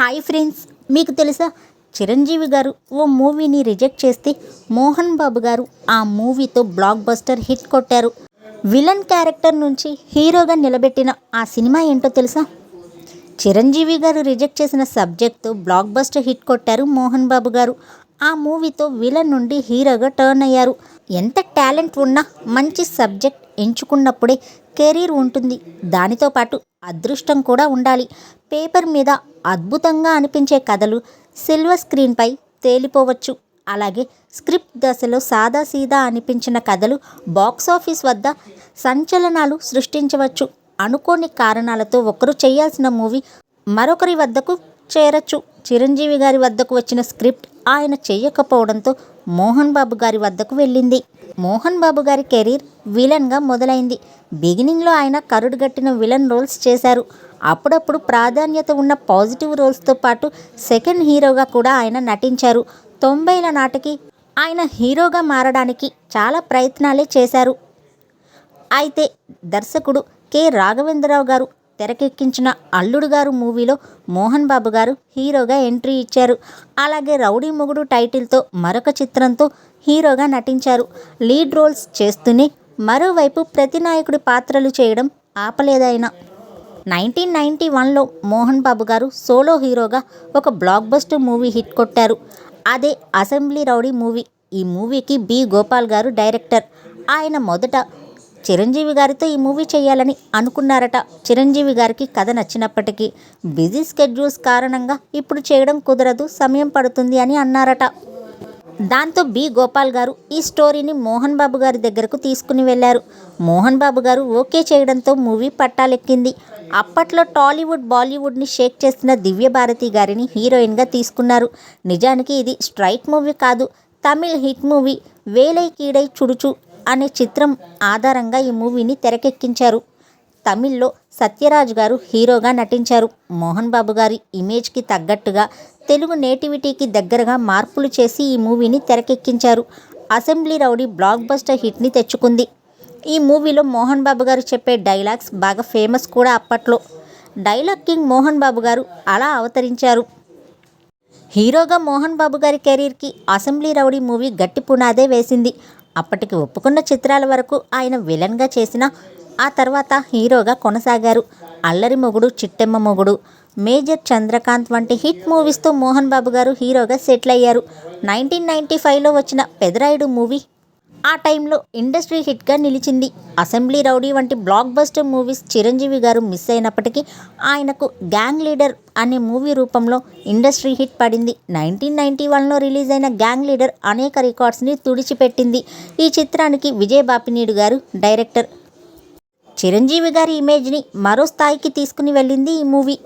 Hi friends, మీకు తెలుసా చిరంజీవి గారు ఓ మూవీని రిజెక్ట్ చేస్తే మోహన్ బాబు గారు ఆ మూవీతో బ్లాక్ బస్టర్ హిట్ కొట్టారు. విలన్ క్యారెక్టర్ నుంచి హీరోగా నిలబెట్టిన ఆ సినిమా ఏంటో తెలుసా? చిరంజీవి గారు రిజెక్ట్ చేసిన సబ్జెక్ట్తో బ్లాక్ బస్టర్ హిట్ కొట్టారు మోహన్ బాబు గారు. ఆ మూవీతో విలన్ నుండి హీరోగా టర్న్ అయ్యారు. ఎంత టాలెంట్ ఉన్నా మంచి సబ్జెక్ట్ ఎంచుకున్నప్పుడే కెరీర్ ఉంటుంది. దానితో పాటు అదృష్టం కూడా ఉండాలి. పేపర్ మీద అద్భుతంగా అనిపించే కథలు సిల్వర్ స్క్రీన్పై తేలిపోవచ్చు. అలాగే స్క్రిప్ట్ దశలో సాదాసీదా అనిపించిన కథలు బాక్సాఫీస్ వద్ద సంచలనాలు సృష్టించవచ్చు. అనుకోని కారణాలతో ఒకరు చేయాల్సిన మూవీ మరొకరి వద్దకు చేరచ్చు. చిరంజీవి గారి వద్దకు వచ్చిన స్క్రిప్ట్ ఆయన చేయకపోవడంతో మోహన్ బాబు గారి వద్దకు వెళ్ళింది. మోహన్ బాబు గారి కెరీర్ విలన్గా మొదలైంది. బిగినింగ్లో ఆయన కరుడుగట్టిన విలన్ రోల్స్ చేశారు. అప్పుడప్పుడు ప్రాధాన్యత ఉన్న పాజిటివ్ రోల్స్తో పాటు సెకండ్ హీరోగా కూడా ఆయన నటించారు. 90ల నాటికి ఆయన హీరోగా మారడానికి చాలా ప్రయత్నాలే చేశారు. అయితే దర్శకుడు కె రాఘవేంద్రరావు గారు తెరకెక్కించిన అల్లుడు గారు మూవీలో మోహన్ బాబు గారు హీరోగా ఎంట్రీ ఇచ్చారు. అలాగే రౌడీ మొగుడు టైటిల్తో మరొక చిత్రంతో హీరోగా నటించారు. లీడ్ రోల్స్ చేస్తూనే మరోవైపు ప్రతినాయకుడి పాత్రలు చేయడం ఆపలేదాయన. 1991లో మోహన్ బాబు గారు సోలో హీరోగా ఒక బ్లాక్ బస్టర్ మూవీ హిట్ కొట్టారు. అదే అసెంబ్లీ రౌడీ మూవీ. ఈ మూవీకి బి గోపాల్ గారు డైరెక్టర్. ఆయన మొదట చిరంజీవి గారితో ఈ మూవీ చేయాలని అనుకున్నారట. చిరంజీవి గారికి కథ నచ్చినప్పటికీ బిజీ స్కెడ్యూల్స్ కారణంగా ఇప్పుడు చేయడం కుదరదు, సమయం పడుతుంది అని అన్నారట. దాంతో బి గోపాల్ గారు ఈ స్టోరీని మోహన్ బాబు గారి దగ్గరకు తీసుకుని వెళ్ళారు. మోహన్ బాబు గారు ఓకే చేయడంతో మూవీ పట్టాలెక్కింది. అప్పట్లో టాలీవుడ్ బాలీవుడ్ని షేక్ చేస్తున్న దివ్యభారతి గారిని హీరోయిన్గా తీసుకున్నారు. నిజానికి ఇది స్ట్రైట్ మూవీ కాదు, తమిళ్ హిట్ మూవీ వేలై కీడై చుడుచు అనే చిత్రం ఆధారంగా ఈ మూవీని తెరకెక్కించారు. తమిళ్లో సత్యరాజ్ గారు హీరోగా నటించారు. మోహన్ బాబు గారి ఇమేజ్కి తగ్గట్టుగా తెలుగు నేటివిటీకి దగ్గరగా మార్పులు చేసి ఈ మూవీని తెరకెక్కించారు. అసెంబ్లీ రౌడీ బ్లాక్ బస్టర్ హిట్ని తెచ్చుకుంది. ఈ మూవీలో మోహన్ బాబు గారు చెప్పే డైలాగ్స్ బాగా ఫేమస్ కూడా అప్పట్లో. డైలాగ్ కింగ్ మోహన్ బాబు గారు అలా అవతరించారు. హీరోగా మోహన్ బాబు గారి కెరీర్కి అసెంబ్లీ రౌడీ మూవీ గట్టి పునాదే వేసింది. అప్పటికి ఒప్పుకున్న చిత్రాల వరకు ఆయన విలన్గా చేసిన ఆ తర్వాత హీరోగా కొనసాగారు. అల్లరి మొగుడు, చిట్టెమ్మ మొగుడు, మేజర్ చంద్రకాంత్ వంటి హిట్ మూవీస్తో మోహన్ బాబు గారు హీరోగా సెటిల్ అయ్యారు. 1995లో వచ్చిన పెదరాయుడు మూవీ ఆ టైంలో ఇండస్ట్రీ హిట్గా నిలిచింది. అసెంబ్లీ రౌడీ వంటి బ్లాక్ బస్టర్ మూవీస్ చిరంజీవి గారు మిస్ అయినప్పటికీ ఆయనకు గ్యాంగ్ లీడర్ అనే మూవీ రూపంలో ఇండస్ట్రీ హిట్ పడింది. 1991లో రిలీజ్ అయిన గ్యాంగ్ లీడర్ అనేక రికార్డ్స్ని తుడిచిపెట్టింది. ఈ చిత్రానికి విజయ్ బాపినీడు గారు డైరెక్టర్. చిరంజీవి గారి ఇమేజ్ని మరో స్థాయికి తీసుకుని వెళ్ళింది ఈ మూవీ.